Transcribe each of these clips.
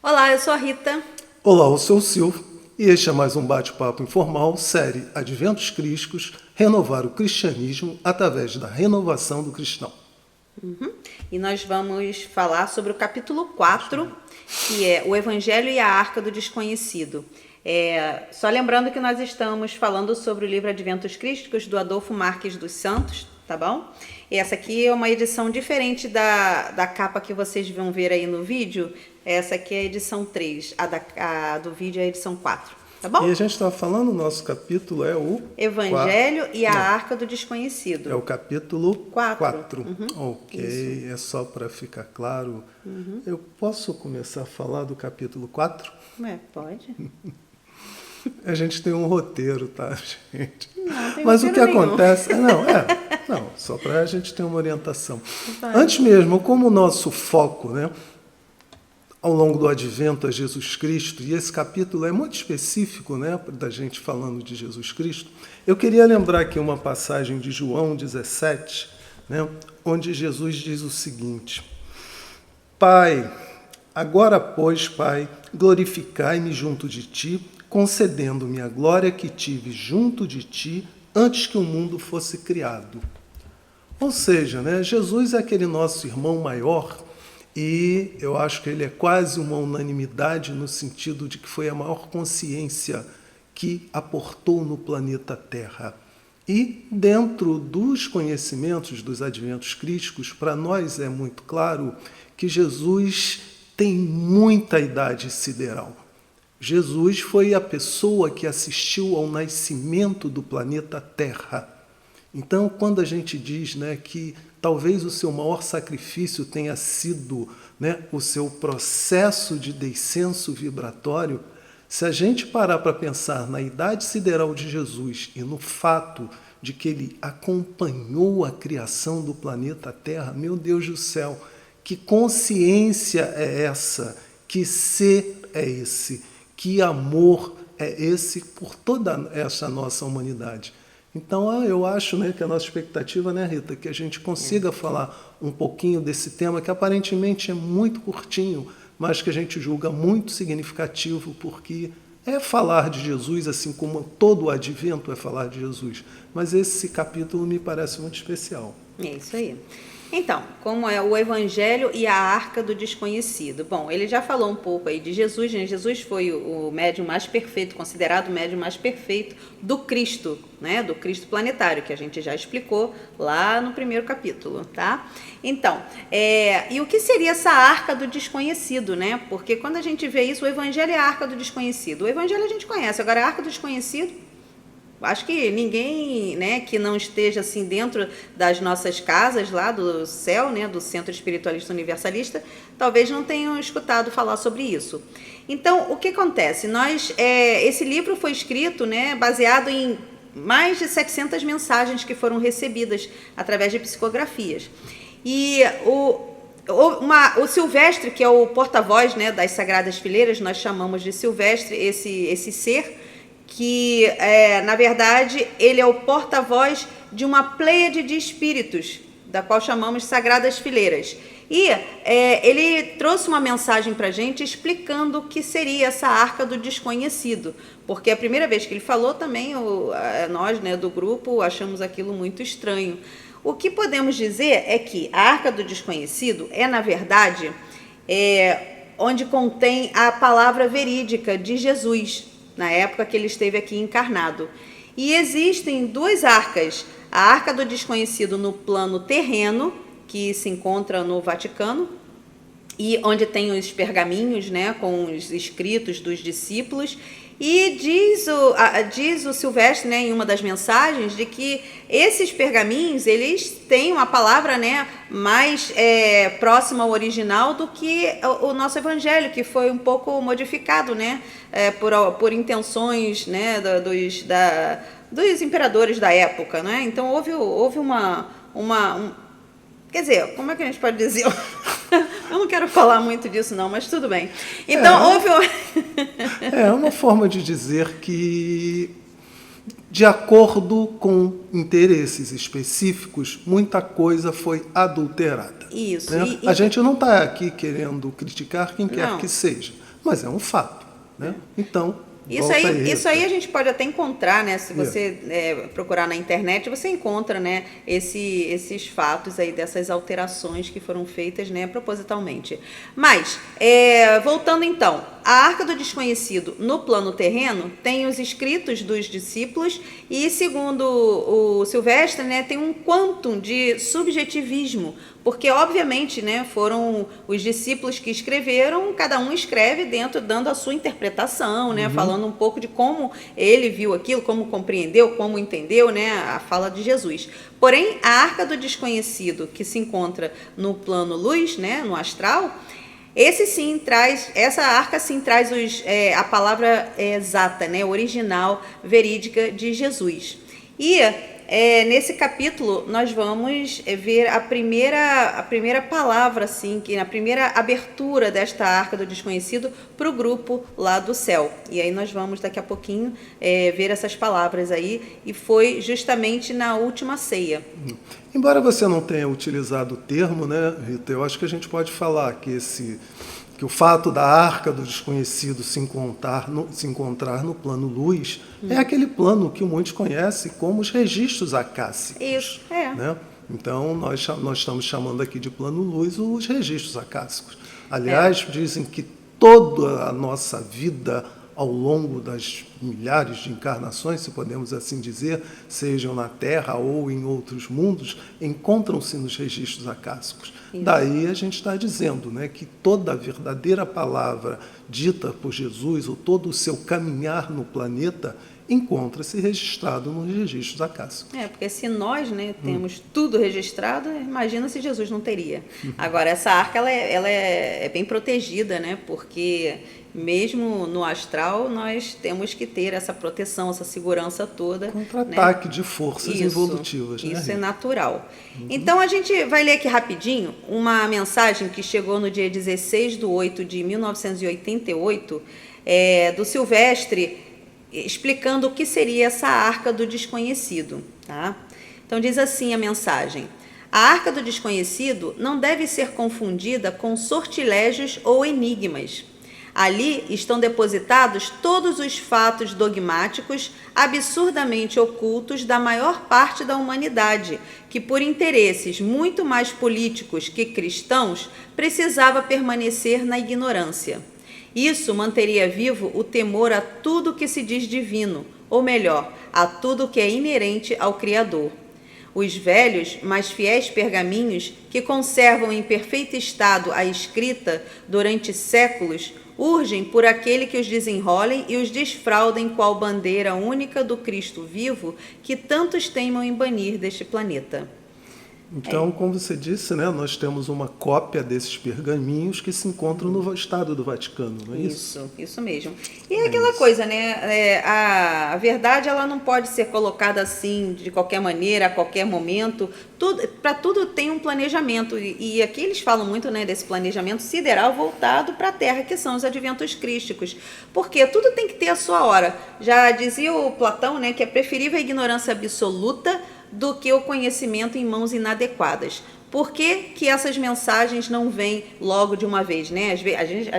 Olá, eu sou a Rita. Olá, eu sou o Silvio e este é mais um bate-papo informal, série Adventos Crísticos, renovar o cristianismo através da renovação do cristão. E nós vamos falar sobre o capítulo 4, que é o Evangelho e a Arca do Desconhecido. Só lembrando que nós estamos falando sobre o livro Adventos Crísticos do Adolfo Marques dos Santos, tá bom? Essa aqui é uma edição diferente da capa que vocês vão ver aí no vídeo. Essa aqui é a edição 3, a do vídeo é a edição 4, tá bom? E a gente estava falando, o nosso capítulo é o... Evangelho e a Arca do Desconhecido. É o capítulo 4. Ok, Isso. é só para ficar claro. Eu posso começar a falar do capítulo 4? Pode. A gente tem um roteiro, tá, gente? Não, tem Mas o que roteiro nenhum. acontece... Não, só para a gente ter uma orientação. Vai. Antes mesmo, como o nosso foco, né, ao longo do Advento a Jesus Cristo, e esse capítulo é muito específico, né, da gente falando de Jesus Cristo, eu queria lembrar aqui uma passagem de João 17, né, onde Jesus diz o seguinte: Pai, agora, pois, Pai, glorificai-me junto de ti, concedendo-me a glória que tive junto de ti antes que o mundo fosse criado. Ou seja, né, Jesus é aquele nosso irmão maior e eu acho que ele é quase uma unanimidade no sentido de que foi a maior consciência que aportou no planeta Terra. E dentro dos conhecimentos dos adventos crísticos, para nós é muito claro que Jesus tem muita idade sideral. Jesus foi a pessoa que assistiu ao nascimento do planeta Terra. Então, quando a gente diz, né, que talvez o seu maior sacrifício tenha sido, né, o seu processo de descenso vibratório, se a gente parar para pensar na idade sideral de Jesus e no fato de que ele acompanhou a criação do planeta Terra, meu Deus do céu, que consciência é essa? Que ser é esse? Que amor é esse por toda essa nossa humanidade? Então, eu acho, né, que a nossa expectativa, né, Rita, que a gente consiga falar um pouquinho desse tema, que aparentemente é muito curtinho, mas que a gente julga muito significativo, porque é falar de Jesus, assim como todo o advento é falar de Jesus. Mas esse capítulo me parece muito especial. É isso aí. Então, como é o Evangelho e a Arca do Desconhecido? Bom, ele já falou um pouco aí de Jesus, né? Jesus foi o médium mais perfeito, considerado o médium mais perfeito do Cristo, né? Do Cristo planetário, que a gente já explicou lá no primeiro capítulo, tá? Então, e o que seria essa Arca do Desconhecido, né? Porque quando a gente vê isso, o Evangelho é a Arca do Desconhecido. O Evangelho a gente conhece, agora a Arca do Desconhecido... Acho que ninguém, né, que não esteja assim dentro das nossas casas lá do céu, né, do Centro Espiritualista Universalista, talvez não tenham escutado falar sobre isso. Então, o que acontece? Esse livro foi escrito, né, baseado em mais de 700 mensagens que foram recebidas através de psicografias. E o Silvestre, que é o porta-voz, né, das Sagradas Fileiras, nós chamamos de Silvestre esse ser, que, na verdade, ele é o porta-voz de uma pleiade de espíritos, da qual chamamos Sagradas Fileiras. E ele trouxe uma mensagem para a gente explicando o que seria essa Arca do Desconhecido, porque a primeira vez que ele falou também, nós, né, do grupo, achamos aquilo muito estranho. O que podemos dizer é que a Arca do Desconhecido é, na verdade, onde contém a palavra verídica de Jesus, na época que ele esteve aqui encarnado. E existem duas arcas, a Arca do Desconhecido no plano terreno, que se encontra no Vaticano, e onde tem os pergaminhos, né, com os escritos dos discípulos, e diz o Silvestre, né, em uma das mensagens, de que esses pergaminhos, eles têm uma palavra, né, mais próxima ao original do que o nosso Evangelho, que foi um pouco modificado, né, por intenções, né, dos imperadores da época, né? Então houve quer dizer, como é que a gente pode dizer? Eu não quero falar muito disso não, mas tudo bem. Então houve É uma forma de dizer que de acordo com interesses específicos, muita coisa foi adulterada. Isso. Né? A gente não está aqui querendo criticar quem quer Não. que seja, mas é um fato. Né? Então, Isso aí a gente pode até encontrar, né? Se você procurar na internet, você encontra, né, esses fatos aí dessas alterações que foram feitas, né, propositalmente. Mas, voltando então, a Arca do Desconhecido no plano terreno tem os escritos dos discípulos e, segundo o Silvestre, né, tem um quantum de subjetivismo, porque, obviamente, né, foram os discípulos que escreveram, cada um escreve dando a sua interpretação, né, falando um pouco de como ele viu aquilo, como compreendeu, como entendeu, né, a fala de Jesus. Porém, a Arca do Desconhecido, que se encontra no plano luz, né, no astral, essa arca sim traz a palavra exata, né, original, verídica de Jesus. E nesse capítulo nós vamos ver a primeira palavra, assim, que a primeira abertura desta Arca do Desconhecido para o grupo lá do céu. E aí nós vamos daqui a pouquinho ver essas palavras aí, e foi justamente na última ceia. Embora você não tenha utilizado o termo, né, Rita, eu acho que a gente pode falar que o fato da Arca do Desconhecido se encontrar no plano luz é aquele plano que muitos conhecem como os registros acássicos. Isso, né? Então, nós estamos chamando aqui de plano luz os registros acássicos. Aliás, dizem que toda a nossa vida, ao longo das milhares de encarnações, se podemos assim dizer, sejam na Terra ou em outros mundos, encontram-se nos registros acássicos. Isso. Daí a gente está dizendo, né, que toda a verdadeira palavra dita por Jesus, ou todo o seu caminhar no planeta, encontra-se registrado nos registros acássicos. Porque se nós, né, temos tudo registrado, imagina se Jesus não teria. Agora, essa arca ela é bem protegida, né, porque mesmo no astral nós temos que ter essa proteção, essa segurança toda. Contra-ataque, né, de forças evolutivas. Isso é natural. Então a gente vai ler aqui rapidinho uma mensagem que chegou no dia 16/8/1988, do Silvestre, explicando o que seria essa Arca do Desconhecido. Tá? Então diz assim a mensagem: a Arca do Desconhecido não deve ser confundida com sortilégios ou enigmas. Ali estão depositados todos os fatos dogmáticos absurdamente ocultos da maior parte da humanidade, que por interesses muito mais políticos que cristãos precisava permanecer na ignorância. Isso manteria vivo o temor a tudo que se diz divino, ou melhor, a tudo que é inerente ao Criador. Os velhos, mas fiéis pergaminhos, que conservam em perfeito estado a escrita durante séculos, urgem por aquele que os desenrolem e os desfraudem qual bandeira única do Cristo vivo que tantos teimam em banir deste planeta. Então, como você disse, né, nós temos uma cópia desses pergaminhos que se encontram no Estado do Vaticano, não é isso? Isso mesmo. E é aquela coisa, né, a verdade ela não pode ser colocada assim, de qualquer maneira, a qualquer momento. Para tudo tem um planejamento, e aqui eles falam muito, né, desse planejamento sideral voltado para a Terra, que são os adventos crísticos. Porque tudo tem que ter a sua hora. Já dizia o Platão, né, que é preferível a ignorância absoluta do que o conhecimento em mãos inadequadas. Por que essas mensagens não vêm logo de uma vez, né? Às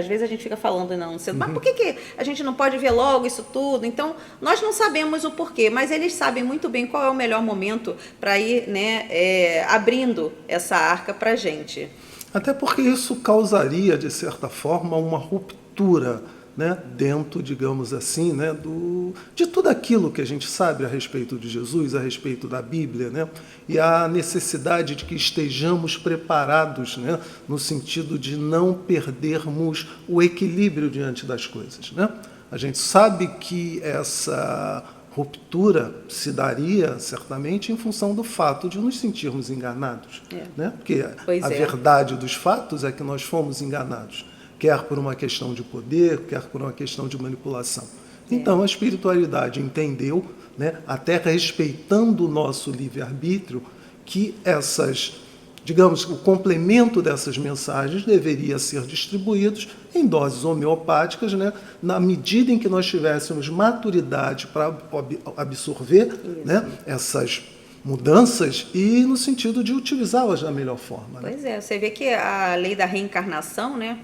vezes a gente fica falando, não sei, mas por que a gente não pode ver logo isso tudo? Então, nós não sabemos o porquê, mas eles sabem muito bem qual é o melhor momento para ir, né, abrindo essa arca para a gente. Até porque isso causaria, de certa forma, uma ruptura, né, dentro, digamos assim, né, de tudo aquilo que a gente sabe a respeito de Jesus, a respeito da Bíblia, né, e a necessidade de que estejamos preparados, né, no sentido de não perdermos o equilíbrio diante das coisas, né? A gente sabe que essa ruptura se daria certamente em função do fato de nos sentirmos enganados, né? Porque a verdade dos fatos é que nós fomos enganados, quer por uma questão de poder, quer por uma questão de manipulação. Então, a espiritualidade entendeu, né, até respeitando o nosso livre-arbítrio, que essas digamos, o complemento dessas mensagens deveria ser distribuído em doses homeopáticas, né, na medida em que nós tivéssemos maturidade para absorver, né, essas mudanças e no sentido de utilizá-las da melhor forma. Né? Pois é, você vê que a lei da reencarnação, né,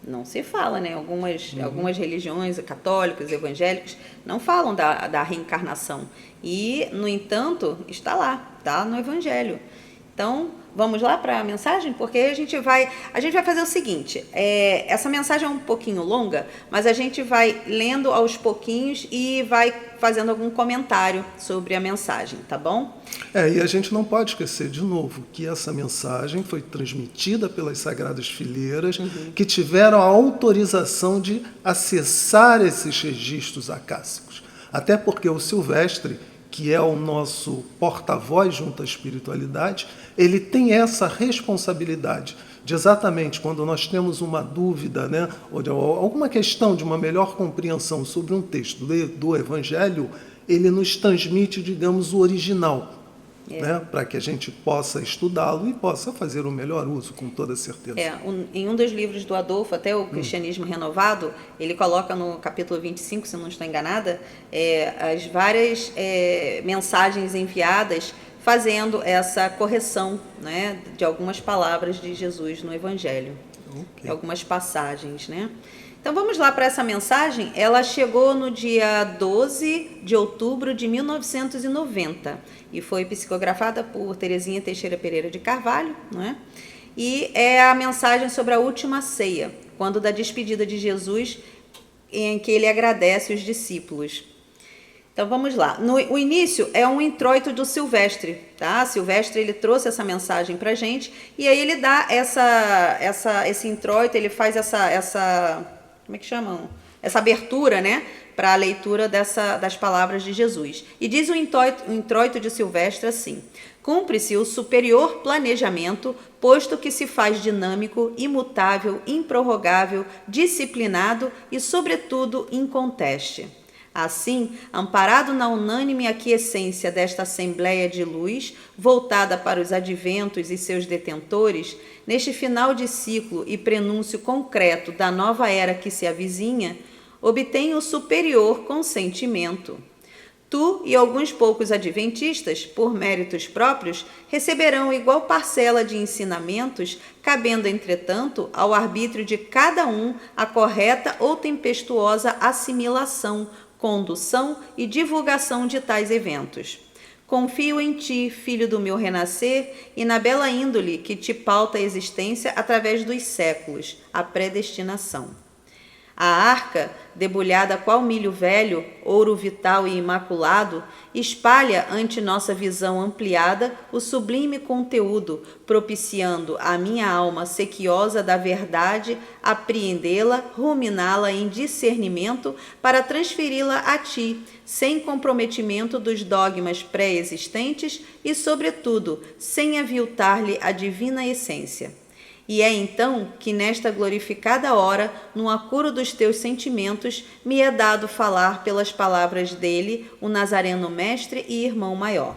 não se fala, né? Algumas religiões, católicos, evangélicos, não falam da reencarnação. E, no entanto, está lá, está no Evangelho. Então, vamos lá para a mensagem? Porque a gente vai fazer o seguinte, essa mensagem é um pouquinho longa, mas a gente vai lendo aos pouquinhos e vai fazendo algum comentário sobre a mensagem, tá bom? E a gente não pode esquecer, de novo, que essa mensagem foi transmitida pelas Sagradas Fileiras, que tiveram a autorização de acessar esses registros acássicos. Até porque o Silvestre, que é o nosso porta-voz junto à espiritualidade, ele tem essa responsabilidade de exatamente quando nós temos uma dúvida, né, ou alguma questão de uma melhor compreensão sobre um texto do Evangelho, ele nos transmite, digamos, o original, né, para que a gente possa estudá-lo e possa fazer o melhor uso, com toda certeza. Em um dos livros do Adolfo, até o Cristianismo Renovado, ele coloca no capítulo 25, se não estou enganada, as várias mensagens enviadas fazendo essa correção, né, de algumas palavras de Jesus no Evangelho, algumas passagens, né? Então vamos lá para essa mensagem. Ela chegou no dia 12 de outubro de 1990 e foi psicografada por Terezinha Teixeira Pereira de Carvalho, não é? E é a mensagem sobre a última ceia, quando da despedida de Jesus, em que ele agradece os discípulos. Então vamos lá. O início é um introito do Silvestre, tá? Silvestre, ele trouxe essa mensagem pra gente e aí ele dá esse introito, ele faz essa como é que chamam? Essa abertura, né, para a leitura das palavras de Jesus. E diz o introito de Silvestre assim: cumpre-se o superior planejamento, posto que se faz dinâmico, imutável, improrrogável, disciplinado e, sobretudo, inconteste. Assim, amparado na unânime aquiescência desta Assembleia de Luz, voltada para os adventos e seus detentores, neste final de ciclo e prenúncio concreto da nova era que se avizinha, obtém o superior consentimento. Tu e alguns poucos adventistas, por méritos próprios, receberão igual parcela de ensinamentos, cabendo, entretanto, ao arbítrio de cada um a correta ou tempestuosa assimilação, condução e divulgação de tais eventos. Confio em ti, filho do meu renascer, e na bela índole que te pauta a existência através dos séculos, a predestinação. A arca, debulhada qual milho velho, ouro vital e imaculado, espalha ante nossa visão ampliada o sublime conteúdo, propiciando a minha alma sequiosa da verdade apreendê-la, ruminá-la em discernimento para transferi-la a ti, sem comprometimento dos dogmas pré-existentes e, sobretudo, sem aviltar-lhe a divina essência. E é então que nesta glorificada hora, no acuro dos teus sentimentos, me é dado falar pelas palavras dele, o Nazareno mestre e irmão maior.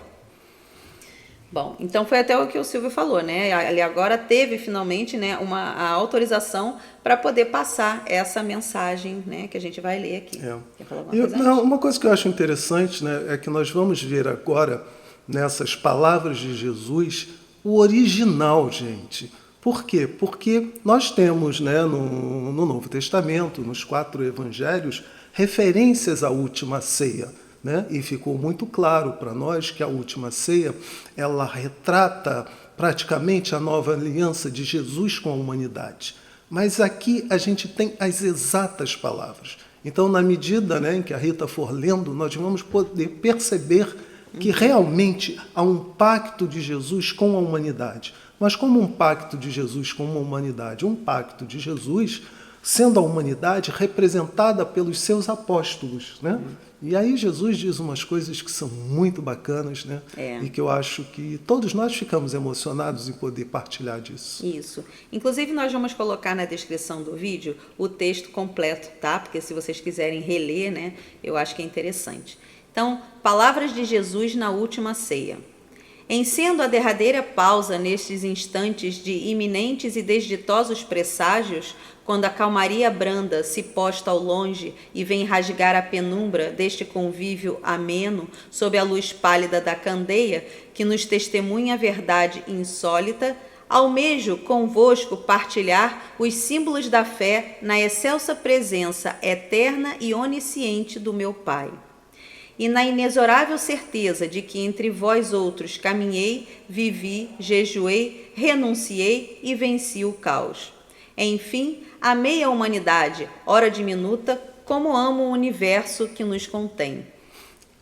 Bom, então foi até o que o Silvio falou, né? Ele agora teve finalmente, né, a autorização para poder passar essa mensagem, né, que a gente vai ler aqui. Quer falar alguma coisa? Uma coisa que eu acho interessante, né, é que nós vamos ver agora, nessas palavras de Jesus, o original, gente. Por quê? Porque nós temos, né, no Novo Testamento, nos 4 evangelhos, referências à última ceia, né? E ficou muito claro para nós que a última ceia, ela retrata praticamente a nova aliança de Jesus com a humanidade. Mas aqui a gente tem as exatas palavras. Então, na medida, né, em que a Rita for lendo, nós vamos poder perceber que realmente há um pacto de Jesus com a humanidade. Mas como um pacto de Jesus com a humanidade? Um pacto de Jesus sendo a humanidade representada pelos seus apóstolos, né? E aí Jesus diz umas coisas que são muito bacanas, né? E que eu acho que todos nós ficamos emocionados em poder partilhar disso. Isso. Inclusive, nós vamos colocar na descrição do vídeo o texto completo, tá? Porque se vocês quiserem reler, né, eu acho que é interessante. Então, palavras de Jesus na última ceia. Em sendo a derradeira pausa nestes instantes de iminentes e desditosos presságios, quando a calmaria branda se posta ao longe e vem rasgar a penumbra deste convívio ameno sob a luz pálida da candeia, que nos testemunha a verdade insólita, almejo convosco partilhar os símbolos da fé na excelsa presença eterna e onisciente do meu Pai. E na inexorável certeza de que entre vós outros caminhei, vivi, jejuei, renunciei e venci o caos. Enfim, amei a humanidade, ora diminuta, como amo o universo que nos contém.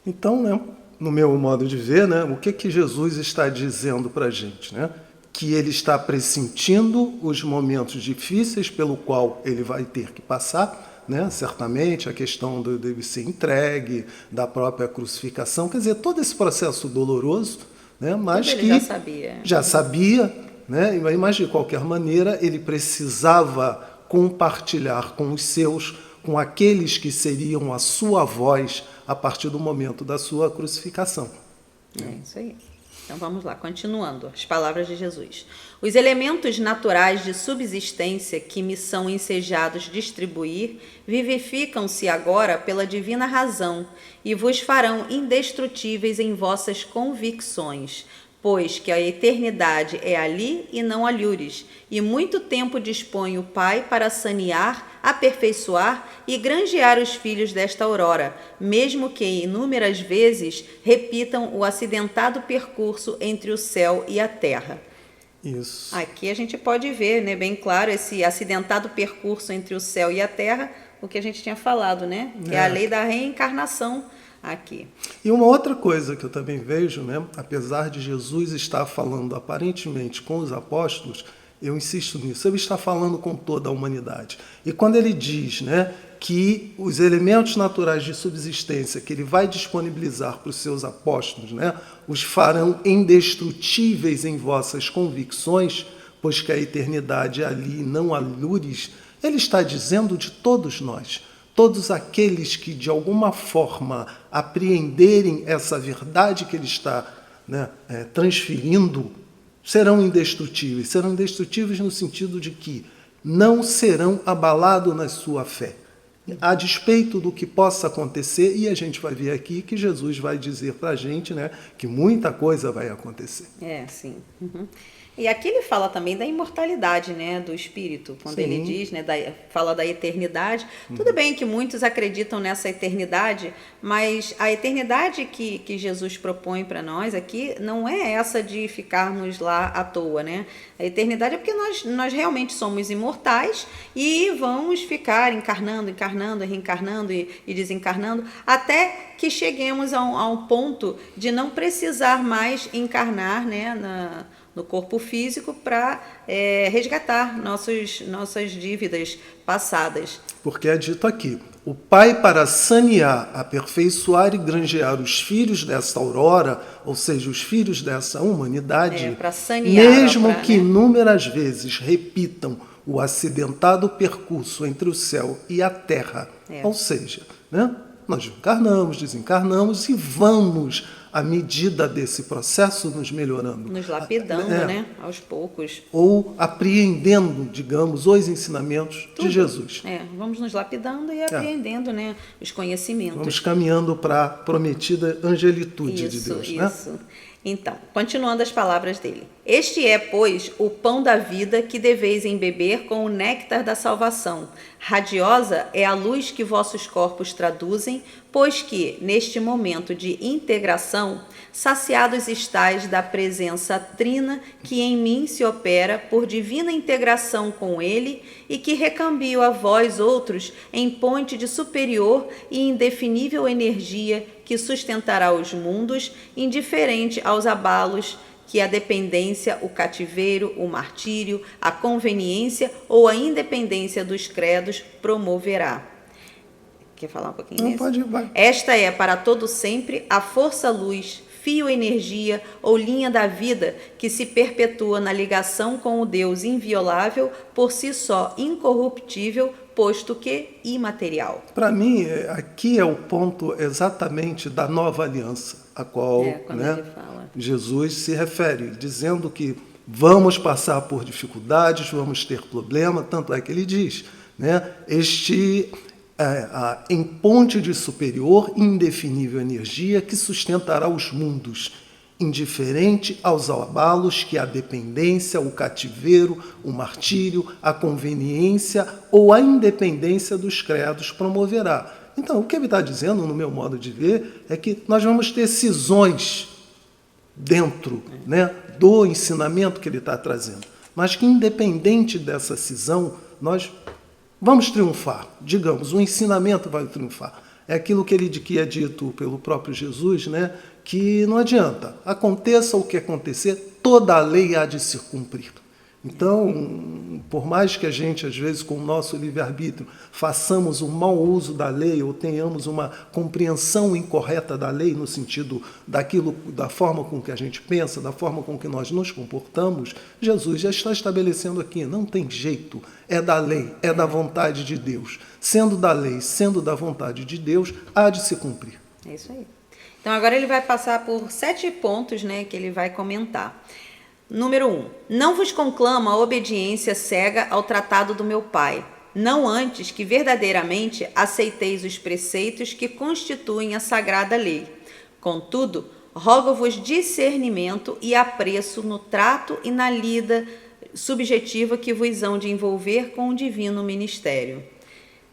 Então, né, no meu modo de ver, né, o que Jesus está dizendo para a gente? Né? Que ele está pressentindo os momentos difíceis pelo qual ele vai ter que passar, né? Certamente a questão dele ser entregue, da própria crucificação, quer dizer, todo esse processo doloroso, né? Mas Tudo que ele já sabia, né? Mas de qualquer maneira ele precisava compartilhar com os seus, com aqueles que seriam a sua voz a partir do momento da sua crucificação. É isso aí. Então vamos lá, continuando as palavras de Jesus. Os elementos naturais de subsistência que me são ensejados distribuir vivificam-se agora pela divina razão e vos farão indestrutíveis em vossas convicções, pois que a eternidade é ali e não alhures, e muito tempo dispõe o Pai para sanear, aperfeiçoar e granjear os filhos desta aurora, mesmo que inúmeras vezes repitam o acidentado percurso entre o céu e a terra. Isso. Aqui a gente pode ver, né, bem claro, esse acidentado percurso entre o céu e a terra, o que a gente tinha falado, né? Que é a lei da reencarnação aqui. E uma outra coisa que eu também vejo, né, apesar de Jesus estar falando aparentemente com os apóstolos, eu insisto nisso, ele está falando com toda a humanidade. E quando ele diz, né, que os elementos naturais de subsistência que ele vai disponibilizar para os seus apóstolos, né, os farão indestrutíveis em vossas convicções, pois que a eternidade é ali, não alures, ele está dizendo de todos nós. Todos aqueles que, de alguma forma, apreenderem essa verdade que ele está, né, transferindo, serão indestrutíveis no sentido de que não serão abalados na sua fé. A despeito do que possa acontecer, e a gente vai ver aqui que Jesus vai dizer para a gente, né, que muita coisa vai acontecer. Sim. Uhum. E aqui ele fala também da imortalidade, né, do espírito, quando ele diz, né, fala da eternidade. Tudo bem que muitos acreditam nessa eternidade, mas a eternidade que Jesus propõe para nós aqui não é essa de ficarmos lá à toa, né? A eternidade é porque nós realmente somos imortais e vamos ficar encarnando, reencarnando e desencarnando até que cheguemos a um ponto de não precisar mais encarnar, né, no corpo físico para resgatar nossas dívidas passadas. Porque é dito aqui, o Pai para sanear, aperfeiçoar e granjear os filhos dessa aurora, ou seja, os filhos dessa humanidade, para sanear, mesmo que inúmeras vezes repitam o acidentado percurso entre o céu e a terra, ou seja, né, nós encarnamos, desencarnamos e vamos, à medida desse processo, nos melhorando. Nos lapidando, né? Aos poucos. Ou apreendendo, digamos, os ensinamentos de Jesus. Vamos nos lapidando e apreendendo, né, os conhecimentos. Vamos caminhando para a prometida angelitude de Deus. Isso. Né? Então, continuando as palavras dele. Este é, pois, o pão da vida que deveis embeber com o néctar da salvação. Radiosa é a luz que vossos corpos traduzem, pois que, neste momento de integração, saciados estais da presença trina que em mim se opera por divina integração com ele e que recambio a vós outros em ponte de superior e indefinível energia que sustentará os mundos, indiferente aos abalos que a dependência, o cativeiro, o martírio, a conveniência ou a independência dos credos promoverá. Quer falar um pouquinho Não, nisso? pode ir, vai. Esta é, para todo sempre, a força-luz, fio energia ou linha da vida que se perpetua na ligação com o Deus inviolável, por si só incorruptível, posto que imaterial. Para mim, aqui é o ponto exatamente da nova aliança, a qual, Quando né, ele fala. Jesus se refere, dizendo que vamos passar por dificuldades, vamos ter problema, tanto é que ele diz, né, em ponte de superior, indefinível energia que sustentará os mundos, indiferente aos abalos que a dependência, o cativeiro, o martírio, a conveniência ou a independência dos credos promoverá. Então, o que ele está dizendo, no meu modo de ver, é que nós vamos ter cisões dentro, né, do ensinamento que ele está trazendo, mas que, independente dessa cisão, nós vamos triunfar. Digamos, o ensinamento vai triunfar. É aquilo que é dito pelo próprio Jesus, né, que não adianta, aconteça o que acontecer, toda a lei há de se cumprir. Então, por mais que a gente, às vezes, com o nosso livre-arbítrio, façamos um mau uso da lei ou tenhamos uma compreensão incorreta da lei no sentido da forma com que a gente pensa, da forma com que nós nos comportamos, Jesus já está estabelecendo aqui, não tem jeito, é da lei, é da vontade de Deus. Sendo da lei, sendo da vontade de Deus, há de se cumprir. É isso aí. Então, agora ele vai passar por 7 pontos, né, que ele vai comentar. Número 1. Não vos conclamo a obediência cega ao tratado do meu Pai, não antes que verdadeiramente aceiteis os preceitos que constituem a sagrada lei. Contudo, rogo-vos discernimento e apreço no trato e na lida subjetiva que vos hão de envolver com o divino ministério.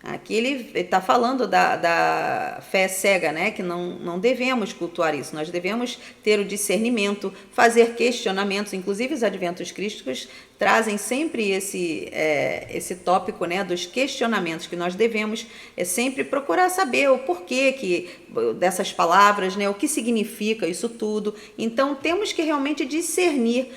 Aqui ele está falando da fé cega, né? Que não devemos cultuar isso, nós devemos ter o discernimento, fazer questionamentos, inclusive os adventos crísticos trazem sempre esse tópico, né, dos questionamentos, que nós devemos sempre procurar saber o porquê dessas palavras, né, o que significa isso tudo. Então temos que realmente discernir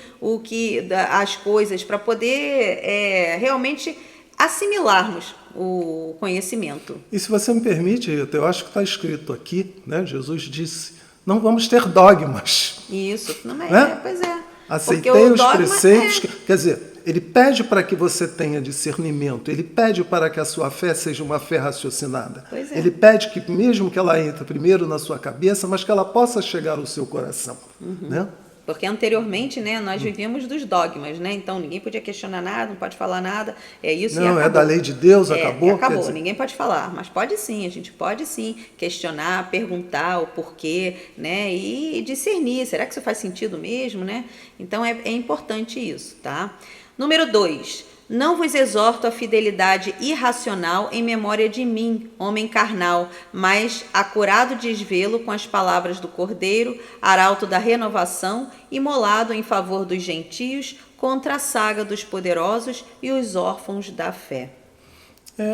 as coisas para poder realmente assimilarmos o conhecimento. E se você me permite, eu acho que está escrito aqui, né? Jesus disse, não vamos ter dogmas. Isso, não é, né? Pois é. Aceitei os preceitos, quer dizer, ele pede para que você tenha discernimento, ele pede para que a sua fé seja uma fé raciocinada. Pois é. Ele pede que, mesmo que ela entre primeiro na sua cabeça, mas que ela possa chegar ao seu coração. Né? Porque anteriormente, né, nós vivíamos dos dogmas, né? Então ninguém podia questionar nada, não pode falar nada, é isso. Não, é da lei de Deus, acabou. Acabou, dizer... ninguém pode falar, mas pode sim, a gente pode sim questionar, perguntar o porquê, né? E discernir, será que isso faz sentido mesmo, né? Então é importante isso, tá? Número 2. Não vos exorto a fidelidade irracional em memória de mim, homem carnal, mas acurado desvelo com as palavras do Cordeiro, arauto da renovação, imolado em favor dos gentios, contra a saga dos poderosos e os órfãos da fé.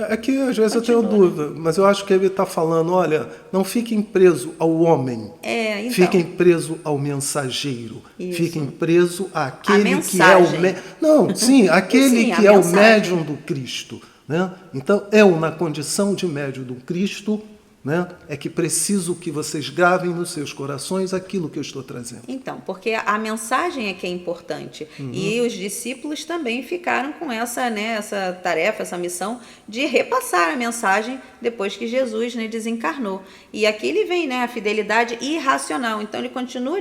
Aqui às vezes eu tenho dúvida, mas eu acho que ele está falando, olha, não fiquem presos ao homem, então. Fiquem presos ao mensageiro, Isso. Fiquem presos àquele que é o aquele que é o médium do Cristo. Né? Então, na condição de médium do Cristo, né, é que preciso que vocês gravem nos seus corações aquilo que eu estou trazendo. Então, porque a mensagem é que é importante. E os discípulos também ficaram com essa tarefa, essa missão de repassar a mensagem depois que Jesus, né, desencarnou. E aqui ele vem, né, a fidelidade irracional. Então ele continua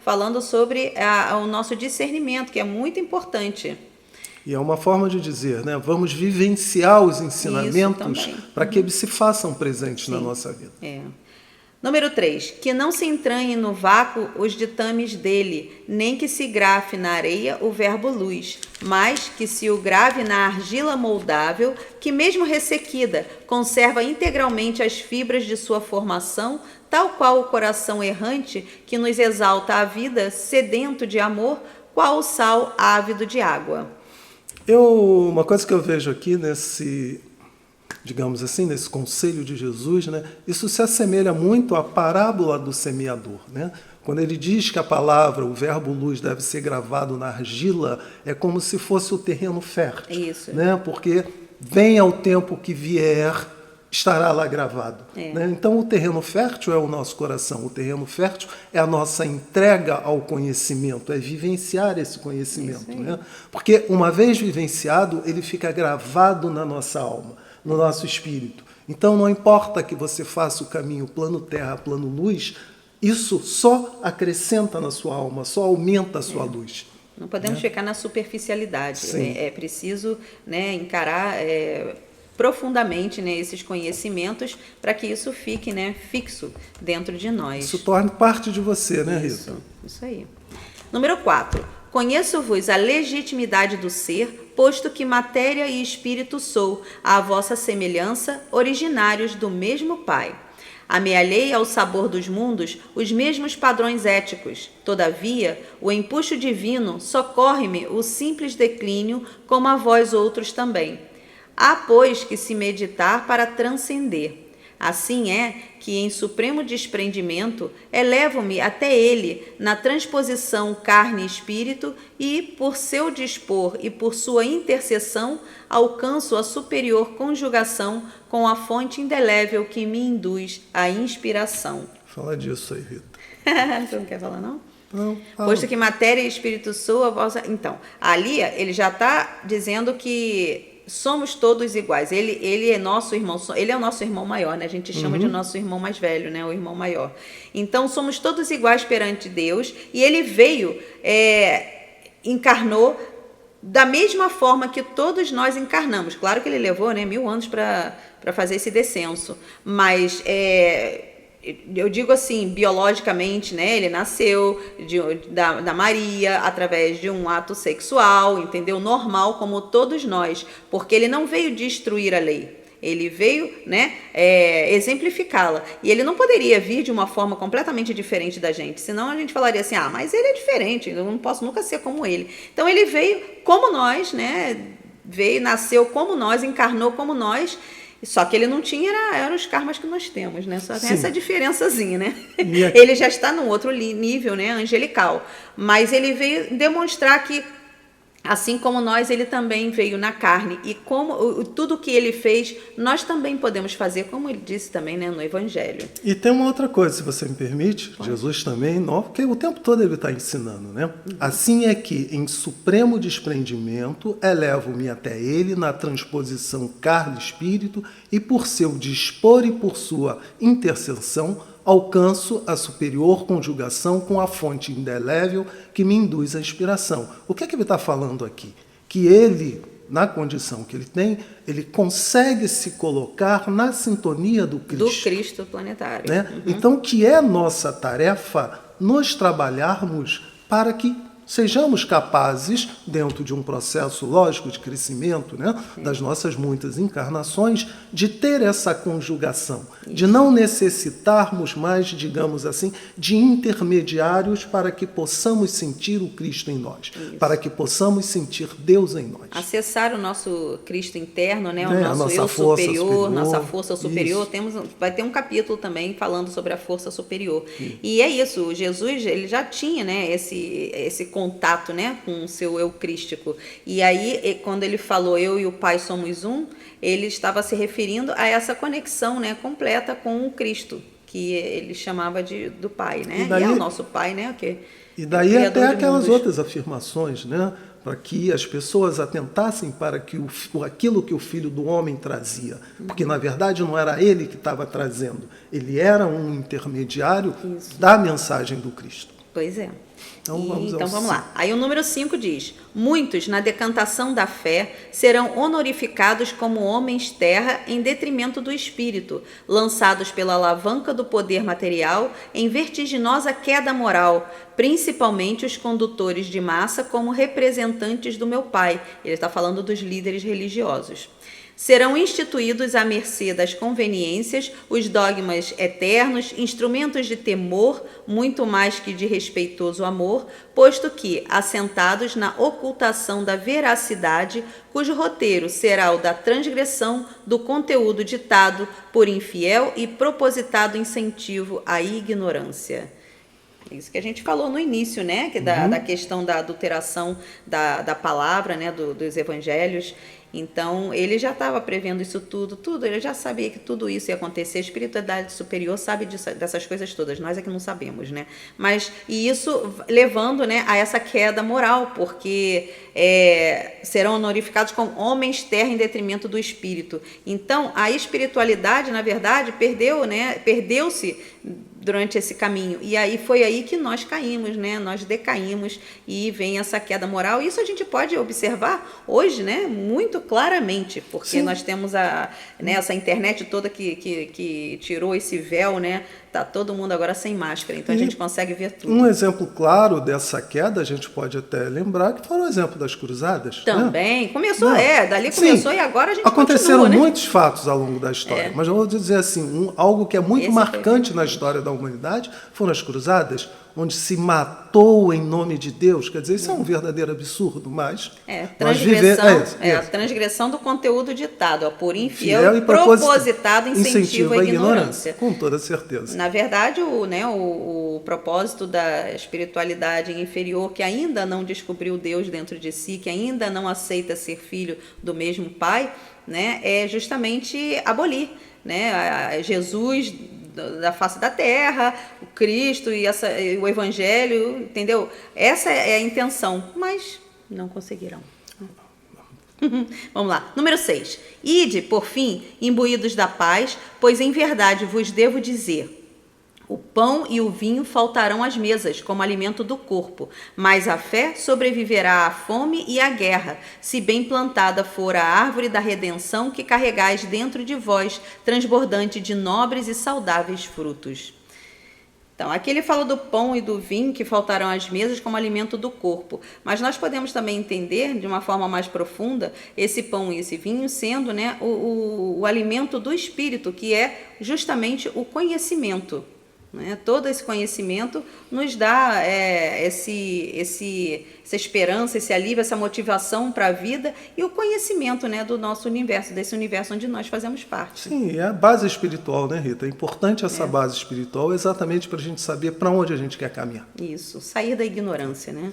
falando sobre o nosso discernimento, que é muito importante. E é uma forma de dizer, né? Vamos vivenciar os ensinamentos para que eles se façam presentes na nossa vida. Número 3. Que não se entranhe no vácuo os ditames dele, nem que se grafe na areia o verbo luz, mas que se o grave na argila moldável, que mesmo ressequida, conserva integralmente as fibras de sua formação, tal qual o coração errante que nos exalta a vida, sedento de amor, qual o sal ávido de água. Uma coisa que eu vejo aqui nesse conselho de Jesus, né, isso se assemelha muito à parábola do semeador. Né? Quando ele diz que a palavra, o verbo luz, deve ser gravado na argila, é como se fosse o terreno fértil. Isso. Né? Porque venha o tempo que vier, estará lá gravado. Né? Então, o terreno fértil é o nosso coração, o terreno fértil é a nossa entrega ao conhecimento, é vivenciar esse conhecimento. Né? Porque, uma vez vivenciado, ele fica gravado na nossa alma, no nosso espírito. Então, não importa que você faça o caminho plano terra, plano luz, isso só acrescenta na sua alma, só aumenta a sua luz. Não podemos ficar na superficialidade. Sim. É preciso, né, encarar profundamente, né, esses conhecimentos para que isso fique, né, fixo dentro de nós. Isso torna parte de você, né, Rita? Isso aí. Número 4. Conheço-vos a legitimidade do ser, posto que matéria e espírito sou, à vossa semelhança, originários do mesmo Pai. Amealhei ao sabor dos mundos os mesmos padrões éticos. Todavia, o empuxo divino socorre-me o simples declínio, como a vós outros também. Há, pois, que se meditar para transcender. Assim é que, em supremo desprendimento, elevo-me até ele na transposição carne e espírito e, por seu dispor e por sua intercessão, alcanço a superior conjugação com a fonte indelével que me induz à inspiração. Fala disso aí, Rita. Você não quer falar, não? Não, fala. Posto que matéria e espírito sou a vossa... Então, ali ele já está dizendo que somos todos iguais. Ele é nosso irmão, ele é o nosso irmão maior, né? A gente chama de nosso irmão mais velho, né? O irmão maior. Então, somos todos iguais perante Deus e ele veio, encarnou da mesma forma que todos nós encarnamos. Claro que ele levou, né, 1000 anos para fazer esse descenso, mas eu digo assim, biologicamente, né, ele nasceu da Maria através de um ato sexual, entendeu? Normal, como todos nós, porque ele não veio destruir a lei. Ele veio, né, exemplificá-la. E ele não poderia vir de uma forma completamente diferente da gente. Senão a gente falaria assim, mas ele é diferente, eu não posso nunca ser como ele. Então ele veio como nós, né, nasceu como nós, encarnou como nós. Só que ele não tinha, eram os karmas que nós temos, né? Só tem essa diferençazinha, né? Ele já está num outro nível, né, angelical. Mas ele veio demonstrar que, assim como nós, ele também veio na carne. E como tudo que ele fez, nós também podemos fazer, como ele disse também, né, no Evangelho. E tem uma outra coisa, se você me permite, pode. Jesus também, porque o tempo todo ele está ensinando, né? Assim é que, em supremo desprendimento, elevo-me até ele na transposição carne e espírito, e por seu dispor e por sua intercessão, alcanço a superior conjugação com a fonte indelével que me induz à inspiração. O que é que ele está falando aqui? Que ele, na condição que ele tem, ele consegue se colocar na sintonia do Cristo. Do Cristo planetário. Né? Então, que é nossa tarefa nos trabalharmos para que sejamos capazes, dentro de um processo lógico de crescimento, né, das nossas muitas encarnações, de ter essa conjugação, de não necessitarmos mais, digamos assim, de intermediários para que possamos sentir o Cristo em nós, para que possamos sentir Deus em nós. Acessar o nosso Cristo interno, né, o nosso eu superior, nossa força superior. Vai ter um capítulo também falando sobre a força superior. E é isso, Jesus ele já tinha, né, esse contato, né, com o seu eu crístico. E aí, quando ele falou eu e o Pai somos um, ele estava se referindo a essa conexão, né, completa com o Cristo, que ele chamava do Pai, né? E é o nosso Pai, né? E daí até aquelas outras afirmações, né? Para que as pessoas atentassem para que aquilo que o Filho do Homem trazia. Porque, na verdade, não era ele que estava trazendo. Ele era um intermediário da mensagem do Cristo. Pois é. Então vamos lá. Aí o número 5 diz: muitos, na decantação da fé, serão honorificados como homens terra em detrimento do espírito, lançados pela alavanca do poder material em vertiginosa queda moral, principalmente os condutores de massa como representantes do meu Pai. Ele está falando dos líderes religiosos. Serão instituídos à mercê das conveniências os dogmas eternos, instrumentos de temor, muito mais que de respeitoso amor, posto que, assentados na ocultação da veracidade, cujo roteiro será o da transgressão do conteúdo ditado por infiel e propositado incentivo à ignorância. Isso que a gente falou no início, né? Que da questão da adulteração da palavra, né? Dos evangelhos. Então, ele já estava prevendo isso tudo, ele já sabia que tudo isso ia acontecer. A espiritualidade superior sabe dessas coisas todas, nós é que não sabemos, né? Mas, e isso levando, né, a essa queda moral, porque serão honorificados como homens terra em detrimento do espírito. Então, a espiritualidade, na verdade, perdeu-se durante esse caminho. E aí foi aí que nós caímos, né? Nós decaímos e vem essa queda moral. Isso a gente pode observar hoje, né? Muito claramente, porque Sim. nós temos né, essa internet toda que tirou esse véu, né? Tá todo mundo agora sem máscara, então a gente consegue ver tudo. Um exemplo claro dessa queda, a gente pode até lembrar, que foi o exemplo das cruzadas. Também, né? começou, dali Sim, começou e agora a gente aconteceram continua, né? muitos fatos ao longo da história, mas eu vou dizer assim, algo que é muito Esse marcante na história da humanidade foram as cruzadas, onde se matou em nome de Deus. Quer dizer, isso é um verdadeiro absurdo, mas... transgressão do conteúdo ditado, por infiel Fiel e e propositado incentivo à ignorância. Com toda certeza. Na verdade, o propósito da espiritualidade inferior, que ainda não descobriu Deus dentro de si, que ainda não aceita ser filho do mesmo Pai, né, é justamente abolir, né, Jesus da face da terra, o Cristo e o Evangelho, entendeu? Essa é a intenção, mas não conseguirão. Vamos lá. Número 6. Ide, por fim, imbuídos da paz, pois em verdade vos devo dizer, o pão e o vinho faltarão às mesas, como alimento do corpo, mas a fé sobreviverá à fome e à guerra, se bem plantada for a árvore da redenção que carregais dentro de vós, transbordante de nobres e saudáveis frutos. Então, aqui ele fala do pão e do vinho que faltarão às mesas como alimento do corpo, mas nós podemos também entender, de uma forma mais profunda, esse pão e esse vinho sendo, né, o alimento do espírito, que é justamente o conhecimento. Né? Todo esse conhecimento nos dá essa esperança, esse alívio, essa motivação para a vida e o conhecimento, né, do nosso universo, desse universo onde nós fazemos parte. Sim, é a base espiritual, né, Rita? É importante essa base espiritual exatamente para a gente saber para onde a gente quer caminhar. Isso, sair da ignorância, né?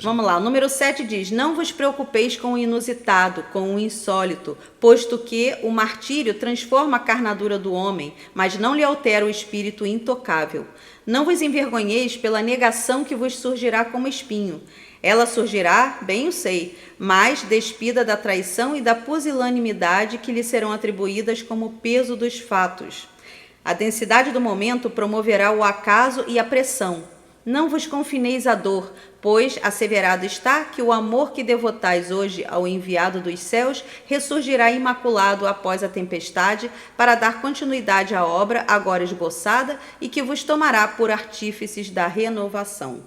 Vamos lá, o número 7 diz, não vos preocupeis com o inusitado, com o insólito, posto que o martírio transforma a carnadura do homem, mas não lhe altera o espírito intocável. Não vos envergonheis pela negação que vos surgirá como espinho. Ela surgirá, bem o sei, mas despida da traição e da pusilanimidade que lhe serão atribuídas como peso dos fatos. A densidade do momento promoverá o acaso e a pressão. Não vos confineis à dor, pois asseverado está que o amor que devotais hoje ao enviado dos céus ressurgirá imaculado após a tempestade para dar continuidade à obra agora esboçada e que vos tomará por artífices da renovação.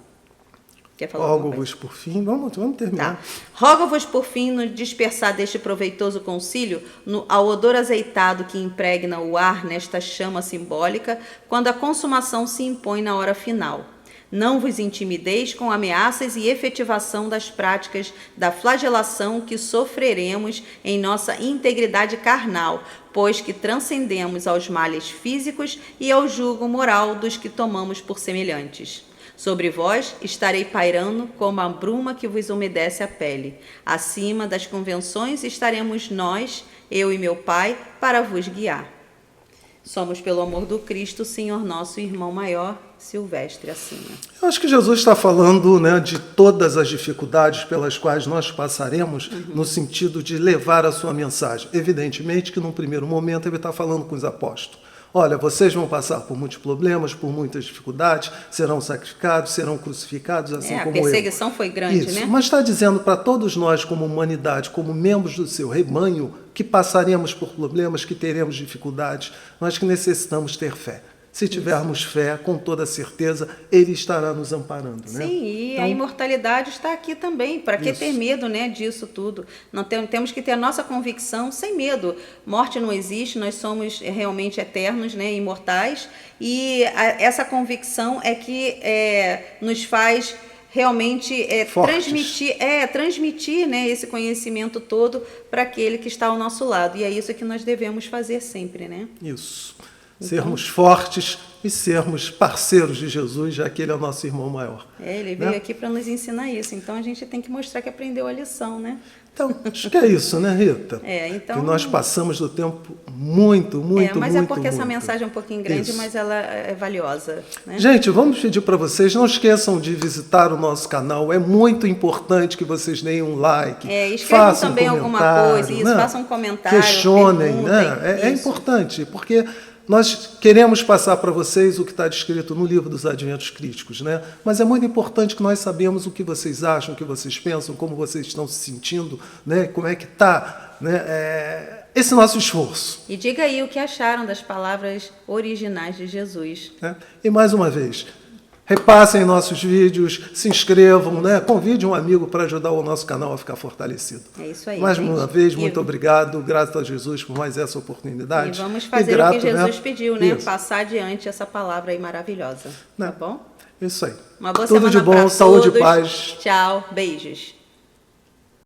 Rogo-vos por fim, vamos terminar. Tá. Rogo-vos por fim no dispersar deste proveitoso concílio ao odor azeitado que impregna o ar nesta chama simbólica, quando a consumação se impõe na hora final. Não vos intimideis com ameaças e efetivação das práticas da flagelação que sofreremos em nossa integridade carnal, pois que transcendemos aos males físicos e ao jugo moral dos que tomamos por semelhantes. Sobre vós estarei pairando como a bruma que vos umedece a pele. Acima das convenções estaremos nós, eu e meu Pai, para vos guiar. Somos, pelo amor do Cristo, Senhor nosso irmão maior, Silvestre acima. Eu acho que Jesus está falando, né, de todas as dificuldades pelas quais nós passaremos, no sentido de levar a sua mensagem. Evidentemente que, num primeiro momento, ele está falando com os apóstolos. Olha, vocês vão passar por muitos problemas, por muitas dificuldades, serão sacrificados, serão crucificados, assim como eu. A perseguição foi grande, Isso, né? mas está dizendo para todos nós, como humanidade, como membros do seu rebanho, que passaremos por problemas, que teremos dificuldades, mas que necessitamos ter fé. Se tivermos fé, com toda certeza, Ele estará nos amparando. Né? Sim, e então, a imortalidade está aqui também. Para que ter medo, né, disso tudo? Não temos que ter a nossa convicção sem medo. Morte não existe, nós somos realmente eternos, né, imortais. E essa convicção é que nos faz realmente transmitir, né, esse conhecimento todo para aquele que está ao nosso lado. E é isso que nós devemos fazer sempre, né? Isso. Sermos fortes e sermos parceiros de Jesus, já que Ele é o nosso irmão maior. Ele veio aqui para nos ensinar isso, então a gente tem que mostrar que aprendeu a lição, né? Então, acho que é isso, né, Rita? Então, que nós passamos do tempo muito. Mas é porque essa mensagem é um pouquinho grande, isso. Mas ela é valiosa. Né? Gente, vamos pedir para vocês, não esqueçam de visitar o nosso canal, é muito importante que vocês deem um like, escrevam também alguma coisa, né? façam um comentário, questionem, né? É importante, porque Nós queremos passar para vocês o que está descrito no livro dos Adventos Críticos, né? Mas é muito importante que nós sabemos o que vocês acham, o que vocês pensam, como vocês estão se sentindo, né? Como é que está, né? Esse nosso esforço. E diga aí o que acharam das palavras originais de Jesus. Né? E mais uma vez, repassem nossos vídeos, se inscrevam, né? Convide um amigo para ajudar o nosso canal a ficar fortalecido. É isso aí. Mais gente. uma vez, muito obrigado. Graças a Jesus por mais essa oportunidade. E vamos fazer grato, o que Jesus né? pediu, né? Isso. Passar adiante essa palavra aí maravilhosa. Né? Tá bom? Isso aí. Uma boa Tudo semana de bom, pra saúde e todos. paz. Tchau, beijos.